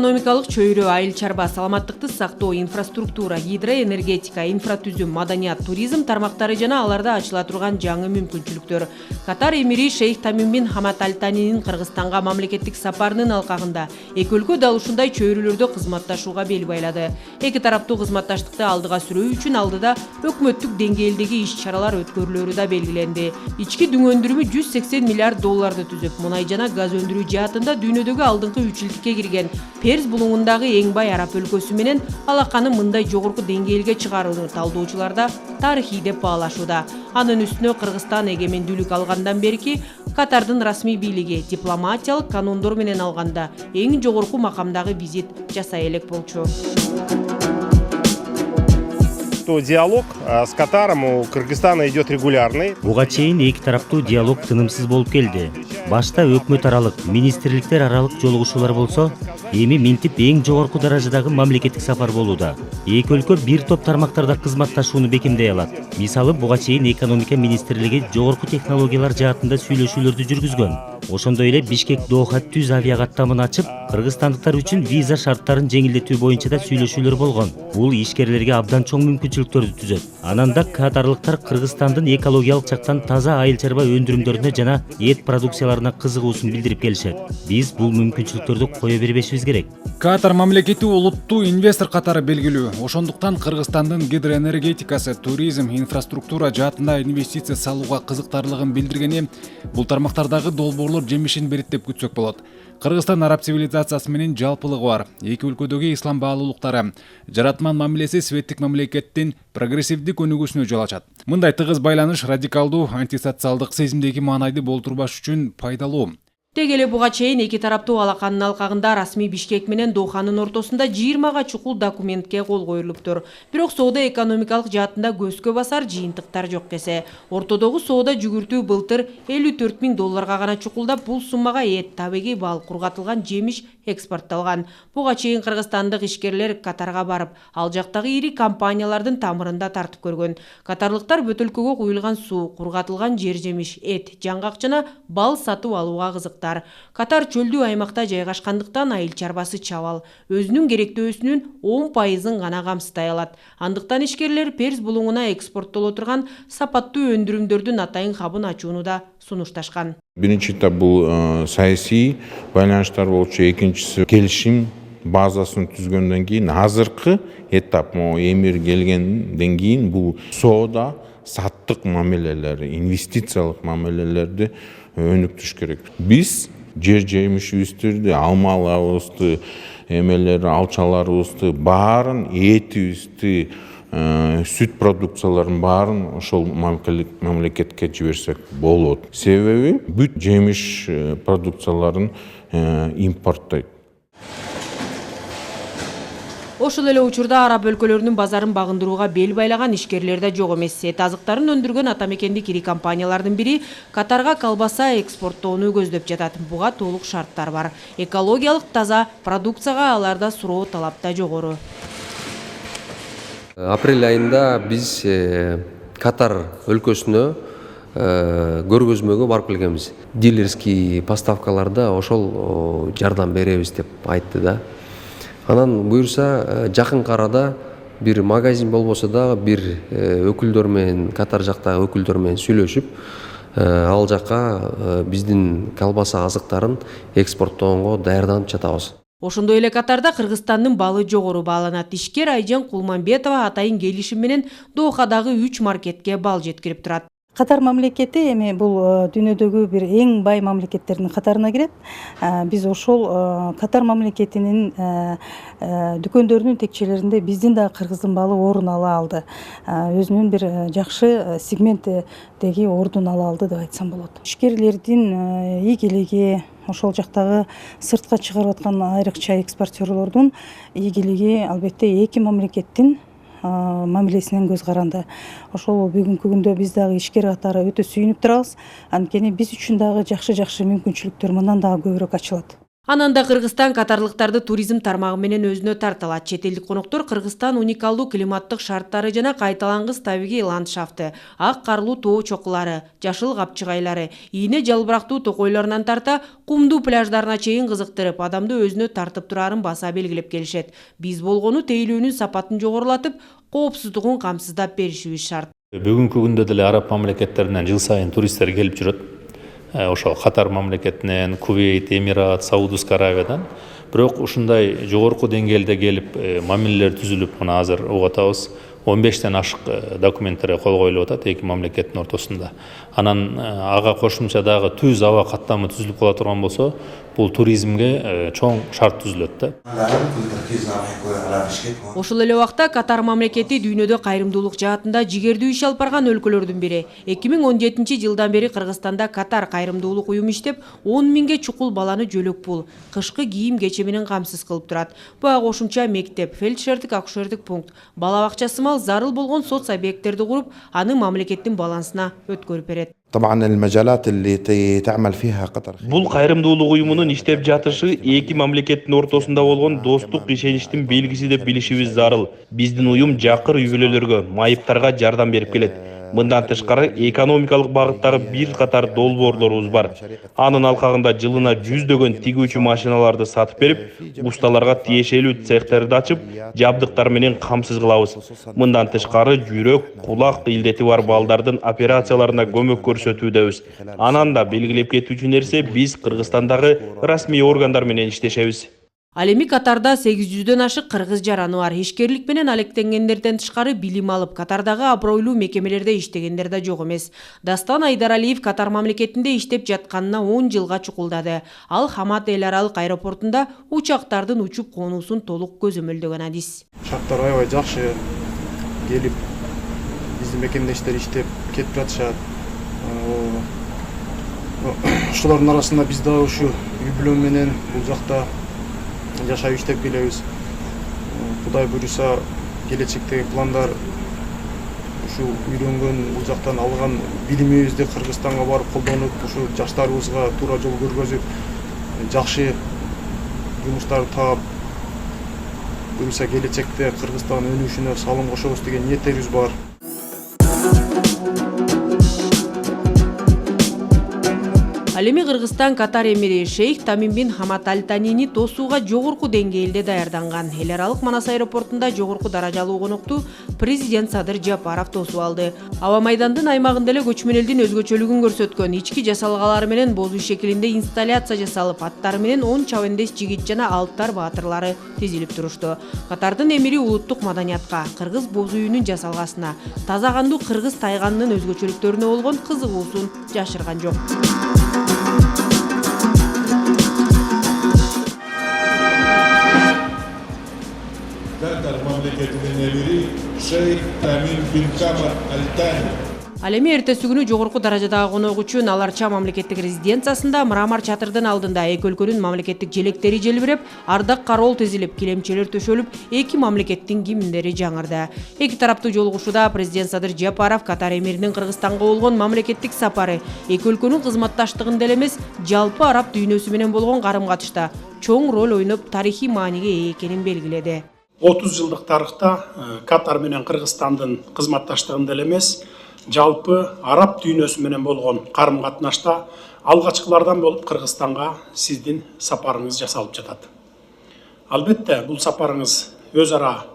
экономикалык чөйрө, айыл чарба, саламаттыкты сактоо, инфраструктура, гидроэнергетика, инфратүзүм, маданият, туризм тармактары жана аларда ачыла турган жаңы мүмкүнчүлүктөр. Катар эмири Шейх Тамим бин Хамад Аль Танинин Кыргызстанга мамлекеттик сапарынын алкагында эки өлкө дал ушундай чөйрөлөрдө кызматташууга бел байлады. Эки тараптуу кызматташтыкты алдыга сүрүү үчүн алдыда өкмөттүк деңгээлдеги иш-чаралар өткөрүлөрү да белгиленди. Ички дүң өндүрүмү 180 миллиард долларды түзүп, мунай жана газ өндүрүү жаатында дүйнөдөгү алдыңкы үчүлдүккө кирген Перс булуңундагы эң бай араб өлкөсү менен алаканы мындай жогорку деңгээлге чыгарууну талдоочуларда тарыхый деп баалашууда. Анын үстүнө Кыргызстан эгемендүүлүк алгандан берки Катардын расмий бийлиги дипломатиялык канондор менен алганда эң жогорку макамдагы визит жасай элек болчу. Диалог с Катаром у Кыргызстана идет регулярный. Буга чейин эки тараптуу диалог тынымсыз болуп келди. Башта өкмөт аралык, министрликтер аралык жолугушуулар болсо, эми минтип эң жогорку даражадагы мамлекеттик сапар болууда. Эки өлкө бир топ тармактарда кызматташууну бекемдей алат. Мисалы, буга чейин экономика министрлиги жогорку технологиялар жаатында сүйлөшүүлөрдү жүргүзгөн. Ошондой эле Бишкек Доха түз авиа каттамын ачып, кыргызстандыктар үчүн виза шарттарын жеңилдетүү боюнча да сүйлөшүүлөр болгон. Бул ишкерлерге абдан чоң мүмкүнчүлүктөрдү түзөт. Анан да катарлыктар Кыргызстандын экологиялык жактан таза айыл чарба өндүрүмдөрүнө жана эт продукцияларына кызыгуусун билдирип келишет. Биз бул мүмкүнчүлүктөрдү кое бербешибиз керек. Катар мамлекети улуттуу инвестор катары белгилүү. Ошондуктан Кыргызстандын гидроэнергетикасы, туризм, инфраструктура жаатында инвестиция салууга кызыктарлыгын билдиргени бул тармактардагы долбоорлор жемишин берет деп күтсөк болот. Кыргызстан араб цивилизациясы менен жалпылыгы бар. Эки өлкөдөгү ислам баалуулуктары жаратман мамилеси светтик мамлекеттин прогрессивдик өнүгүүсүнө жол ачат. Мындай тыгыз байланыш радикалдуу антисоциалдык сезимдеги маанайды болтурбаш үчүн пайдалуу. Тег эле буга чейин эки тараптуу алаканын алкагында расмий Бишкек менен Доханын ортосунда 20га чукул документке кол коюлуптур. Бирок соода экономикалык жаатында көзгө басар жыйынтыктар жок эсе. Ортодогу соода жүгүртүү былтыр 54 000 долларга гана чукулдап, бул суммага эт, табиғи бал, кургатылган жемиш экспортталган. Буга чейин кыргызстандык ишкерлер Катарга барып, ал жактагы ири компаниялардын тамырында тартып көргөн. Катарлыктар бөтөлкөгө куюлган суу, кургатылган жер жемиш, эт, жаңгак жана бал сатып алууга кызыктар. Катар чөлдүү аймакта жайгашкандыктан айыл чарбасы чабал, өзүнүн керектөөсүнүн 10%-ын гана камсытай алат. Андыктан ишкерлер Перс булуңуна экспорттоло турган сапаттуу өндүрүмдөрдүн атайын хабын ачууну да сунушташкан. Биринчи этап бул саясий байланыштар болчу, экинчиси келишим базасын түзгөндөн кийин азыркы этап эмир келгенден кийин бул соода саттык мамилелери, инвестициялык мамилелерди өнүктүрүш керек. Биз жер жемишибизди, алмаларыбызды, алчаларыбызды баарын, этибизди, сүт продукцияларын баарын ошол мамлекетке жиберсек болот. Себеби бүт жемиш продукцияларын импорттойт. Ошол эле учурда араб өлкөлөрүнүн базарын багындырууга бел байлаган ишкерлер да жок эмес. Эт азыктарын өндүргөн атамекендик ири компаниялардын бири Катарга колбаса экспорттоону көздөп жатат. Буга толук шарттар бар. Экологиялык таза продукцияга аларда суроо талап да жогору. Апрель айында биз Катар өлкөсүнө көргөзмөгө барып келгенбиз. Дилерский поставкаларда ошол жардам беребиз деп айтты да. Анан буюрса жакын арада бир магазин болбосо дагы бир өкүлдөр менен, Катар жактагы өкүлдөр менен сүйлөшүп, ал жакка биздин колбаса азыктарын экспорттоого даярданып жатабыз. Ошондой эле катарда Кыргызстандын балы жогору бааланат. Ишкер Айжан Кулманбетова атайын келишим менен Дохадагы 3 маркетке бал жеткирип турат. Катар мамлекети эми бул дүйнөдөгү бир эң бай мамлекеттердин катарына кирет. Биз ошол Катар мамлекетинин дүкөндөрүнүн текчелеринде биздин да кыргыздын балы орун ала алды. Өзүнүн бир жакшы сегменттеги ордун ала алды деп айтсам болот. Ишкерлердин ийгилиги, ошол жактагы сыртка чыгарып аткан айрыкча экспортерлордун ийгилиги албетте эки мамлекеттин мамилесинен көз каранды. Ошол бүгүнкү күндө биз дагы ишкер катары өтө сүйүнүп турабыз. Анткени биз үчүн дагы жакшы мүмкүнчүлүктөр мындан дагы көбүрөөк ачылат. Ананда Кыргызстан катарлыктарды туризм тармагы менен өзүнө тарталат. Чет элдик коноктор Кыргызстан уникалдуу климаттык шарттары жана кайталангыс табигый ландшафты, ак карлуу тоо чокулары, жашыл капчыгайлары, ийне жалбырактуу токойлорунан тарта кумдуу пляждарына чейин кызыктырып, адамды өзүнө тартып турарын баса белгилеп келишет. Биз болгону тейлөөнүн сапатын жогорулатып, коопсуздугун камсыздап беришибиз шарт. Бүгүнкү күндө деле араб мамлекеттеринен жыл сайын туристтер келип жүрөт. Ошол Катар мамлекетинен, Кувейт, Эмират, Саудовская Аравиядан. Бирок ушундай жогорку деңгээлде келип мамилелер түзүлүп, мына азыр угуп атабыз. 15тен ашык документтер кол коюлуп атат эки мамлекеттин ортосунда. Анан ага кошумча дагы түз аба каттамы түзүлүп кала турган болсо, бул туризмге чоң шарт түзүлөт да. Ошол эле убакта Катар мамлекети дүйнөдө кайрымдуулук жаатында жигердүү иш алып барган өлкөлөрдүн бири. 2017-жылдан бери Кыргызстанда Катар кайрымдуулук уюму иштеп, 10 миңге чукул баланы жөлөк пул, кышкы кийим кече менен камсыз кылып турат. Буга кошумча мектеп, фельдшердик, акушердик пункт, бала бакчасы зарыл болгон соц объекттерди куруп, аны мамлекеттин балансына өткөрүп берет. Бул кайрымдуулук уюмунун иштеп жатышы эки мамлекеттин ортосунда болгон достук ишеничтин белгиси деп билишибиз зарыл. Биздин уюм жакыр үй-бүлөлөргө, майыптарга жардам берип келет. Мындан тышкары экономикалык багыттагы бир катар долбоорлорубуз бар. Анын алкагында жылына жүздөгөн тигүүчү машиналарды сатып берип, усталарга тиешелүү цехтерди ачып, жабдыктар менен камсыз кылабыз. Мындан тышкары жүрөк, кулак илдети бар балдардын операцияларына көмөк көрсөтүүдөбүз. Анан да белгилеп кетүүчү нерсе, биз Кыргызстандагы расмий органдар менен иштешебиз. Ал эми Катарда 800дөн ашык кыргыз жараны бар. Ишкерлик менен алектенгендерден тышкары билим алып, Катардагы абройлуу мекемелерде иштегендер да жок эмес. Дастан Айдаралиев Катар мамлекетинде иштеп жатканына 10 жылга чукулдады. Ал Хамад эл аралык аэропортунда учактардын учуп конуусун толук көзөмөлдөгөн адис. Шарттар аябай жакшы, келип биздин мекемдештер иштеп кетип жатышат. Ошолордун арасында биз да ушу үй-бүлө менен бул жакта жашап иштеп келебиз. Кудай буйруса, келечектеги пландар ушу үйрөнгөн, бул жактан алган билимибизди Кыргызстанга барып колдонуп, ушу жаштарыбызга туура жол көргөзүп, жакшы жумуштарды таап, буйруса келечекте Кыргызстан өнүгүшүнө салым кошобуз деген ниеттерибиз бар. Ал эми Кыргызстан Катар эмири Шейх Тамим бин Хамад Аль Танини тосууга жогорку деңгээлде даярданган. Эл аралык Манас аэропортунда жогорку даражалуу конокту президент Садыр Жапаров тосуп алды. Аба майдандын аймагында эле көчмөн элдин өзгөчөлүгүн көрсөткөн ички жасалгалары менен бозу шекилинде инсталляция жасалып, аттары менен 10 чабендес жигит жана алыптар баатырлары тизилип турушту. Катардын эмири улуттук маданиятка, кыргыз бозу үйүнүн жасалгасына, таза кандуу кыргыз тайганынын өзгөчөлүктөрүнө болгон кызыгуусун жашырган жок. Катар мамлекетинин эмири Шейх Тамим бин Хамад Аль Тани. Ал эми эртеси күнү жогорку даражадагы конок үчүн Аларча мамлекеттик резиденциясында мрамор чатырдын алдында эки өлкөнүн мамлекеттик желектери желбиреп, ардак кароол тизилип, килемчелер төшөлүп, эки мамлекеттин гимндери жаңырды. Эки тараптуу жолугушууда президент Садыр Жапаров Катар эмиринин Кыргызстанга болгон мамлекеттик сапары эки өлкөнүн кызматташтыгында эле эмес, жалпы араб дүйнөсү менен болгон карым-катышта чоң роль ойноп, тарыхый мааниге ээ экенин белгиледи. 30 жылдык тарыхта Катар менен Кыргызстандын кызматташтыгында эле эмес, жалпы араб дүйнөсү менен болгон карым-катнашта алгачкылардан болуп Кыргызстанга сиздин сапарыңыз жасалып жатат. Албетте, бул сапарыңыз өз ара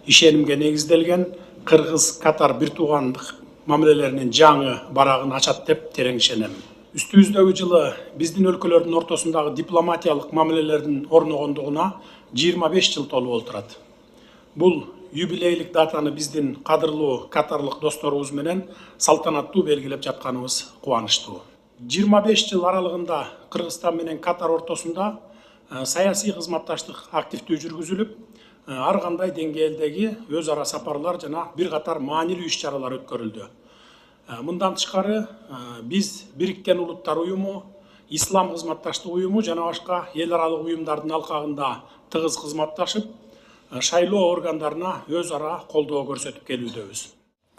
ишенимге негизделген, Кыргыз-Катар бир туугандык мамилелеринин жаңы барагын ачат деп терең ишенем. Үстүбүздөгү жылы биздин өлкөлөрдүн ортосундагы дипломатиялык мамилелердин орногондугуна 25 жыл толуп олтурат. Бул юбилейлик датаны биздин кадырлуу катарлык досторубуз менен салтанаттуу белгилеп жатканыбыз кубанычтуу. 25 жыл аралыгында Кыргызстан менен Катар ортосунда саясий кызматташтык активдүү жүргүзүлүп, ар кандай деңгээлдеги өз ара сапарлар жана бир катар маанилүү иш-чаралар өткөрүлдү. Мындан тышкары биз Бириккен Улуттар уюму, Ислам кызматташтык уюму жана башка эл аралык уюмдардын алкагында тыгыз кызматташып, шайлоо органдарына өз ара колдоо көрсөтүп келүүдөбүз.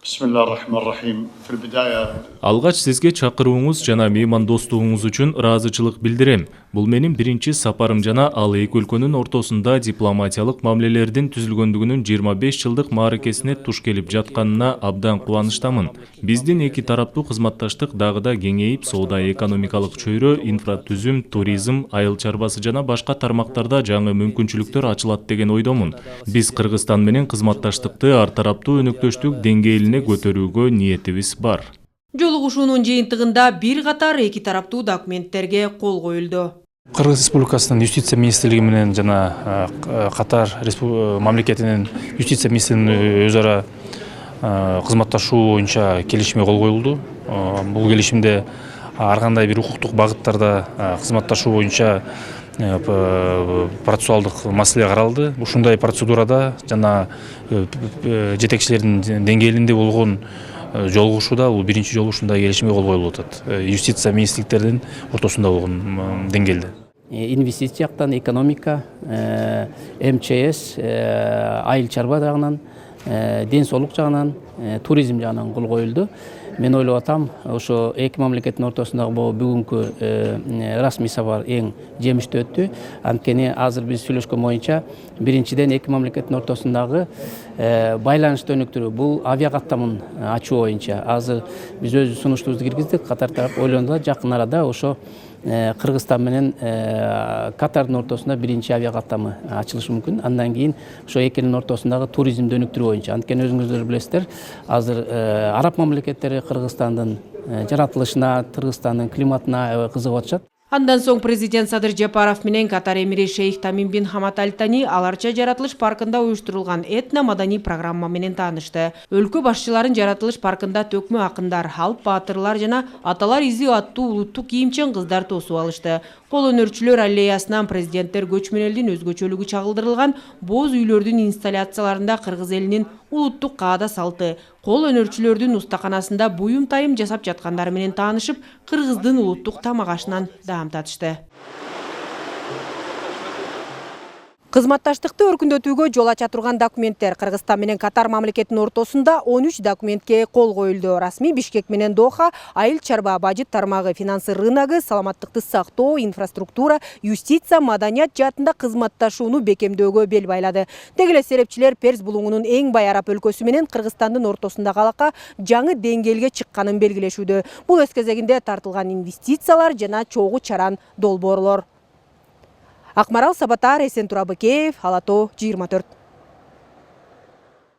Bismillahirrahmanirrahim. Fil bidaya Алгач сизге чакырууңуз жана меймандостугуңуз үчүн ыраазычылык билдирем. Бул менин биринчи сапарым жана ал эки өлкөнүн ортосунда дипломатиялык мамилелердин түзүлгөндүгүнүн 25 жылдык мааракесине туш келип жатканына абдан кубанычтамын. Биздин эки тараптуу кызматташтык дагы да кеңейип, соода-экономикалык чөйрө, инфратүзүм, туризм, айыл чарбасы жана башка тармактарда жаңы мүмкүнчүлүктөр ачылат деген ойдомун. Биз Кыргызстан менен кызматташтыкты ар тараптуу өнөктөштүк деңгээлине көтөрүүгө ниетибиз бар. Жолугушуунун жыйынтыгында бир катар эки тараптуу документтерге кол коюлду. Кыргыз Республикасынын юстиция министрлиги менен жана Катар мамлекетинин юстиция министрлигинин өз ара кызматташуу боюнча келишимге кол коюлду. Бул келишимде ар кандай бир укуктук багыттарда кызматташуу боюнча процессуалдык маселе каралды. Ушундай процедурада жана жетекчилердин деңгээлинде болгон жолугушууда, бул биринчи жолугушууда келишимге кол коюлуп атат. Юстиция министрликтердин ортосунда болгон деңгээлде. Инвестиция жактан, экономика, МЧС, айыл чарба жагынан, ден соолук жагынан, туризм жагынан кол коюлду. Мен ойлоп атам, ошо эки мамлекеттин ортосундагы бүгүнкү расмий сапар эң жемиштүү өттү. Анткени азыр биз сүйлөшкөн боюнча биринчиден эки мамлекеттин ортосундагы байланышты өнүктүрүү, бул авиакаттамын ачуу боюнча азыр биз өз сунуштубузду киргиздик. Катар тарап ойлонду, жакын арада ошо Кыргызстан менен Катардын ортосунда биринчи авиакаттамы ачылышы мүмкүн. Андан кийин ошо эки элдин ортосундагы туризмди өнүктүрүү боюнча. Анткени өзүңүздөр билесиздер, азыр араб мамлекеттери Кыргызстандын жаратылышына, Кыргызстандын климатына кызыгып атышат. Андан соң президент Садыр Жапаров менен Катар эмири Шейх Тамим бин Хамад Аль Тани аларча жаратылыш паркында уюштурулган этно-маданий программа менен таанышты. Өлкө башчыларын жаратылыш паркында төкмө акындар, алп баатырлар жана аталар изи аттуу улуттук кийимчен кыздар тосуп алышты. Кол өнөрчүлөр аллеясынан президенттер көчмөн өзгөчөлүгү чагылдырылган боз үйлөрдүн инсталляцияларында кыргыз элинин улуттук каада салты, кол өнөрчүлөрдүн устаканасында буюм тайым жасап жаткандар менен таанышып, кыргыздын улуттук тамак ашынан даам татышты. Кызматташтыкты өркүндөтүүгө жол ача турган документтер Кыргызстан менен Катар мамлекетинин ортосунда 13 документке кол коюлду. Расмий Бишкек менен Доха, айыл чарба, бажыт тармагы, финансы рыногу, саламаттыкты сактоо, инфраструктура, юстиция, маданият жаатында кызматташууну бекемдөөгө бел байлады. Деги эле серепчилер Перс булуңунун эң бай араб өлкөсү менен Кыргызстандын ортосундагы алака жаңы деңгээлге чыкканын белгилешүүдө. Бул өз кезегинде тартылган инвестициялар жана чогуу чаран долбоорлор. Акмарал Сабатар, Эсен Турабыкеев, Ала Тоо 24.